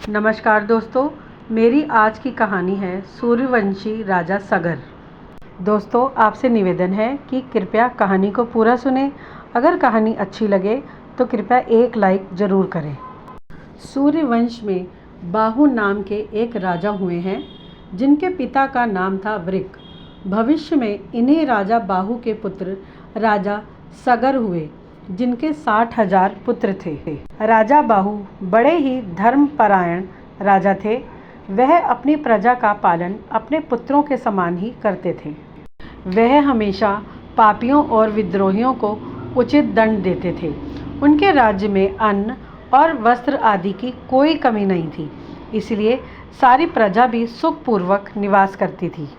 नमस्कार दोस्तों, मेरी आज की कहानी है सूर्यवंशी राजा सगर। दोस्तों, आपसे निवेदन है कि कृपया कहानी को पूरा सुनें। अगर कहानी अच्छी लगे तो कृपया एक लाइक ज़रूर करें। सूर्यवंश में बाहु नाम के एक राजा हुए हैं, जिनके पिता का नाम था वृक। भविष्य में इन्हीं राजा बाहु के पुत्र राजा सगर हुए, जिनके 60,000 पुत्र थे। राजा बाहु बड़े ही धर्मपरायण राजा थे। वह अपनी प्रजा का पालन अपने पुत्रों के समान ही करते थे। वह हमेशा पापियों और विद्रोहियों को उचित दंड देते थे। उनके राज्य में अन्न और वस्त्र आदि की कोई कमी नहीं थी, इसलिए सारी प्रजा भी सुखपूर्वक निवास करती थी।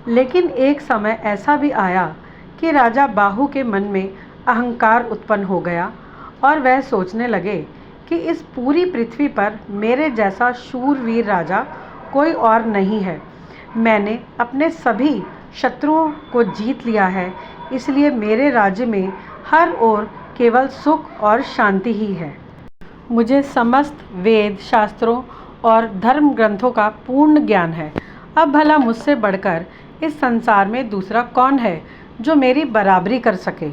लेकिन एक समय ऐसा भी आया कि राजा बाहु के मन में अहंकार उत्पन्न हो गया और वह सोचने लगे कि इस पूरी पृथ्वी पर मेरे जैसा शूरवीर राजा कोई और नहीं है। मैंने अपने सभी शत्रुओं को जीत लिया है, इसलिए मेरे राज्य में हर ओर केवल सुख और शांति ही है। मुझे समस्त वेद शास्त्रों और धर्म ग्रंथों का पूर्ण ज्ञान है। अब भला मुझसे बढ़कर इस संसार में दूसरा कौन है जो मेरी बराबरी कर सके।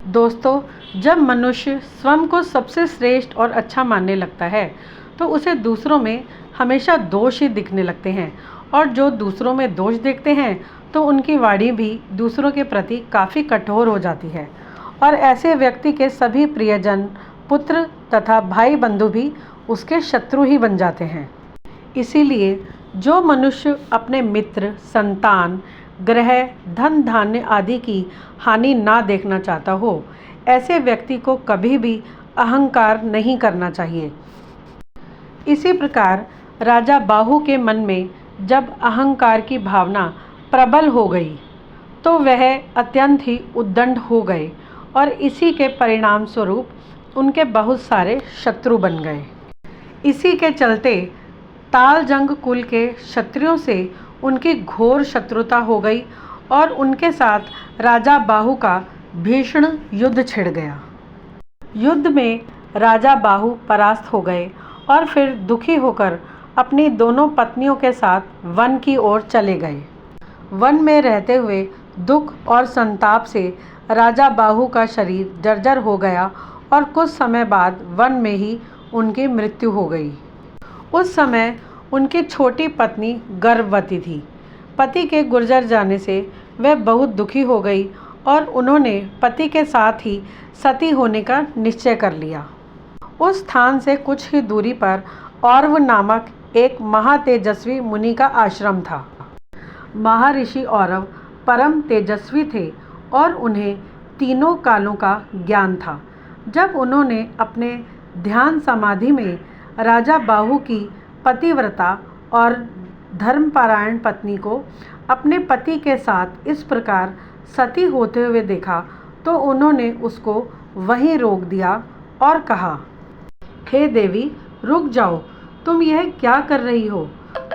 दोस्तों, जब मनुष्य स्वयं को सबसे श्रेष्ठ और अच्छा मानने लगता है तो उसे दूसरों में हमेशा दोष ही दिखने लगते हैं, और जो दूसरों में दोष देखते हैं तो उनकी वाणी भी दूसरों के प्रति काफ़ी कठोर हो जाती है, और ऐसे व्यक्ति के सभी प्रियजन, पुत्र तथा भाई बंधु भी उसके शत्रु ही बन जाते हैं। इसीलिए जो मनुष्य अपने मित्र, संतान, ग्रह, धन धान्य आदि की हानि ना देखना चाहता हो, ऐसे व्यक्ति को कभी भी अहंकार नहीं करना चाहिए। इसी प्रकार राजा बाहु के मन में जब अहंकार की भावना प्रबल हो गई तो वह अत्यंत ही उद्दंड हो गए, और इसी के परिणाम स्वरूप उनके बहुत सारे शत्रु बन गए। इसी के चलते तालजंग कुल के क्षत्रियों से उनकी घोर शत्रुता हो गई और उनके साथ राजा बाहु का भीषण युद्ध छिड़ गया। युद्ध में राजा बाहु परास्त हो गए और फिर दुखी होकर अपनी दोनों पत्नियों के साथ वन की ओर चले गए। वन में रहते हुए दुख और संताप से राजा बाहु का शरीर जर्जर हो गया और कुछ समय बाद वन में ही उनकी मृत्यु हो गई। उस समय उनकी छोटी पत्नी गर्भवती थी। पति के गुजर जाने से वह बहुत दुखी हो गई और उन्होंने पति के साथ ही सती होने का निश्चय कर लिया। उस स्थान से कुछ ही दूरी पर औरव नामक एक महातेजस्वी मुनि का आश्रम था। महर्षि औरव परम तेजस्वी थे और उन्हें तीनों कालों का ज्ञान था। जब उन्होंने अपने ध्यान समाधि में राजा बाहु की पतिव्रता और धर्मपरायण पत्नी को अपने पति के साथ इस प्रकार सती होते हुए देखा तो उन्होंने उसको वहीं रोक दिया और कहा, हे देवी, रुक जाओ, तुम यह क्या कर रही हो?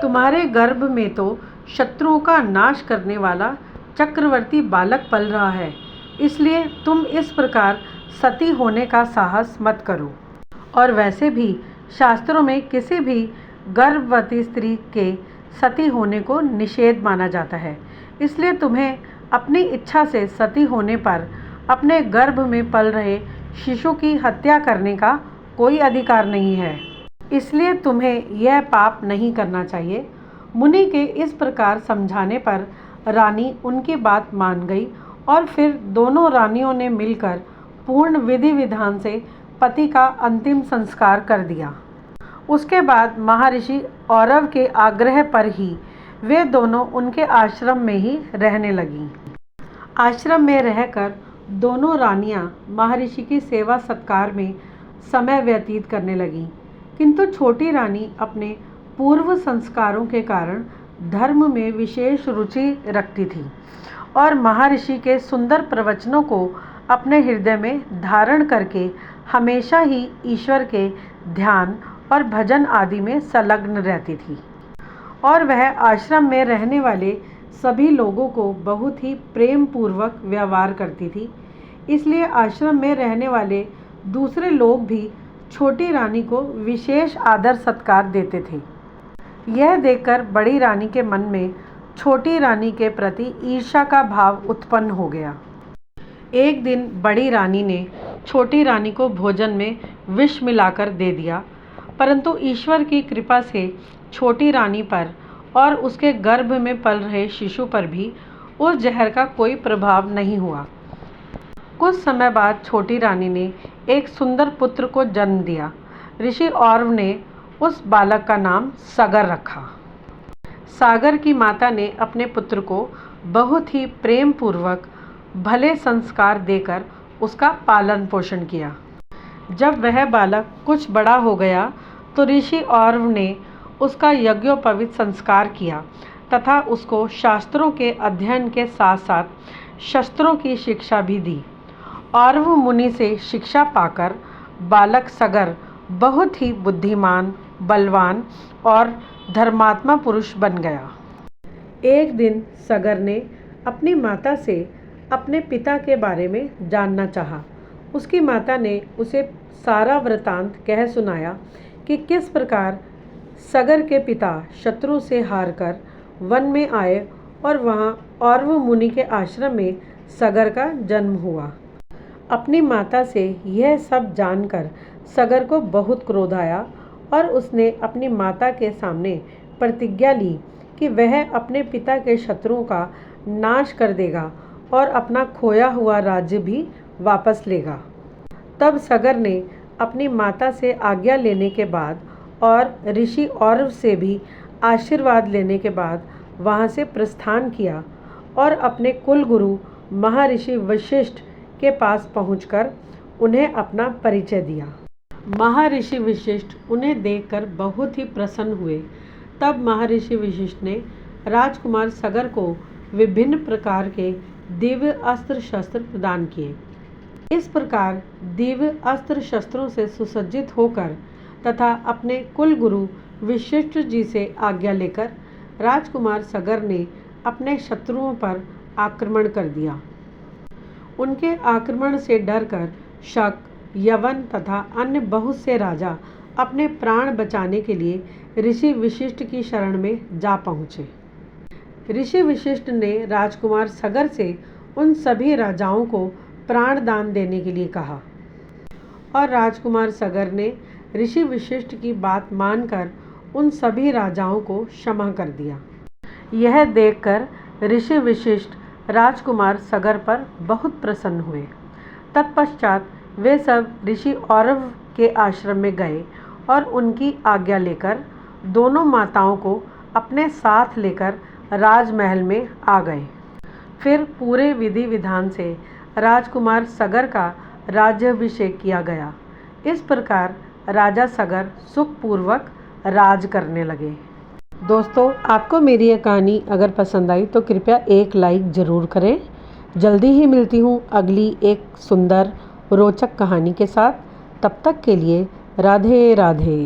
तुम्हारे गर्भ में तो शत्रुओं का नाश करने वाला चक्रवर्ती बालक पल रहा है, इसलिए तुम इस प्रकार सती होने का साहस मत करो। और वैसे भी शास्त्रों में किसी भी गर्भवती स्त्री के सती होने को निषेध माना जाता है, इसलिए तुम्हें अपनी इच्छा से सती होने पर अपने गर्भ में पल रहे शिशु की हत्या करने का कोई अधिकार नहीं है, इसलिए तुम्हें यह पाप नहीं करना चाहिए। मुनि के इस प्रकार समझाने पर रानी उनकी बात मान गई और फिर दोनों रानियों ने मिलकर पूर्ण विधि विधान से पति का अंतिम संस्कार कर दिया। उसके बाद महर्षि औरव के आग्रह पर ही वे दोनों उनके आश्रम में ही रहने लगीं। आश्रम में रहकर दोनों रानियां महर्षि की सेवा सत्कार में समय व्यतीत करने लगीं, किंतु छोटी रानी अपने पूर्व संस्कारों के कारण धर्म में विशेष रुचि रखती थी और महर्षि के सुंदर प्रवचनों को अपने हृदय में धारण करके हमेशा ही ईश्वर के ध्यान और भजन आदि में संलग्न रहती थी, और वह आश्रम में रहने वाले सभी लोगों को बहुत ही प्रेम पूर्वक व्यवहार करती थी। इसलिए आश्रम में रहने वाले दूसरे लोग भी छोटी रानी को विशेष आदर सत्कार देते थे। यह देखकर बड़ी रानी के मन में छोटी रानी के प्रति ईर्ष्या का भाव उत्पन्न हो गया। एक दिन बड़ी रानी ने छोटी रानी को भोजन में विष मिलाकर दे दिया, परंतु ईश्वर की कृपा से छोटी रानी पर और उसके गर्भ में पल रहे शिशु पर भी उस जहर का कोई प्रभाव नहीं हुआ। कुछ समय बाद छोटी रानी ने एक सुंदर पुत्र को जन्म दिया। ऋषि औरव ने उस बालक का नाम सागर रखा। सागर की माता ने अपने पुत्र को बहुत ही प्रेम पूर्वक भले संस्कार देकर उसका पालन पोषण किया। जब वह बालक कुछ बड़ा हो गया तो ऋषि औरव ने उसका यज्ञोपवीत संस्कार किया तथा उसको शास्त्रों के अध्ययन के साथ साथ शस्त्रों की शिक्षा भी दी। औरव मुनि से शिक्षा पाकर बालक सागर बहुत ही बुद्धिमान, बलवान और धर्मात्मा पुरुष बन गया। एक दिन सागर ने अपनी माता से अपने पिता के बारे में जानना चाहा। उसकी माता ने उसे सारा वृतांत कह सुनाया कि किस प्रकार सागर के पिता शत्रु से हारकर वन में आए और वहाँ औरव मुनि के आश्रम में सागर का जन्म हुआ। अपनी माता से यह सब जानकर सागर को बहुत क्रोध आया और उसने अपनी माता के सामने प्रतिज्ञा ली कि वह अपने पिता के शत्रुओं का नाश कर देगा और अपना खोया हुआ राज्य भी वापस लेगा। तब सागर ने अपनी माता से आज्ञा लेने के बाद और ऋषि औरव से भी आशीर्वाद लेने के बाद वहाँ से प्रस्थान किया और अपने कुल गुरु महर्षि वशिष्ठ के पास पहुंचकर उन्हें अपना परिचय दिया। महर्षि वशिष्ठ उन्हें देखकर बहुत ही प्रसन्न हुए। तब महर्षि वशिष्ठ ने राजकुमार सागर को विभिन्न प्रकार के दिव्य अस्त्र शस्त्र प्रदान किए। इस प्रकार दिव्य अस्त्र शस्त्रों से सुसज्जित होकर तथा अपने कुल गुरु वशिष्ठ जी से आज्ञा लेकर राजकुमार सागर ने अपने शत्रुओं पर आक्रमण कर दिया। उनके आक्रमण से डरकर शक, यवन तथा अन्य बहुत से राजा अपने प्राण बचाने के लिए ऋषि वशिष्ठ की शरण में जा पहुँचे। ऋषि वशिष्ठ ने राजकुमार सागर से उन सभी राजाओं को प्राण दान देने के लिए कहा और राजकुमार सागर ने ऋषि वशिष्ठ की बात मानकर उन सभी राजाओं को क्षमा कर दिया। यह देखकर ऋषि वशिष्ठ राजकुमार सागर पर बहुत प्रसन्न हुए। तत्पश्चात वे सब ऋषि औरव के आश्रम में गए और उनकी आज्ञा लेकर दोनों माताओं को अपने साथ लेकर राजमहल में आ गए। फिर पूरे विधि विधान से राजकुमार सागर का राज्याभिषेक किया गया। इस प्रकार राजा सागर सुखपूर्वक राज करने लगे। दोस्तों, आपको मेरी यह कहानी अगर पसंद आई तो कृपया एक लाइक ज़रूर करें। जल्दी ही मिलती हूँ अगली एक सुंदर रोचक कहानी के साथ। तब तक के लिए राधे राधे।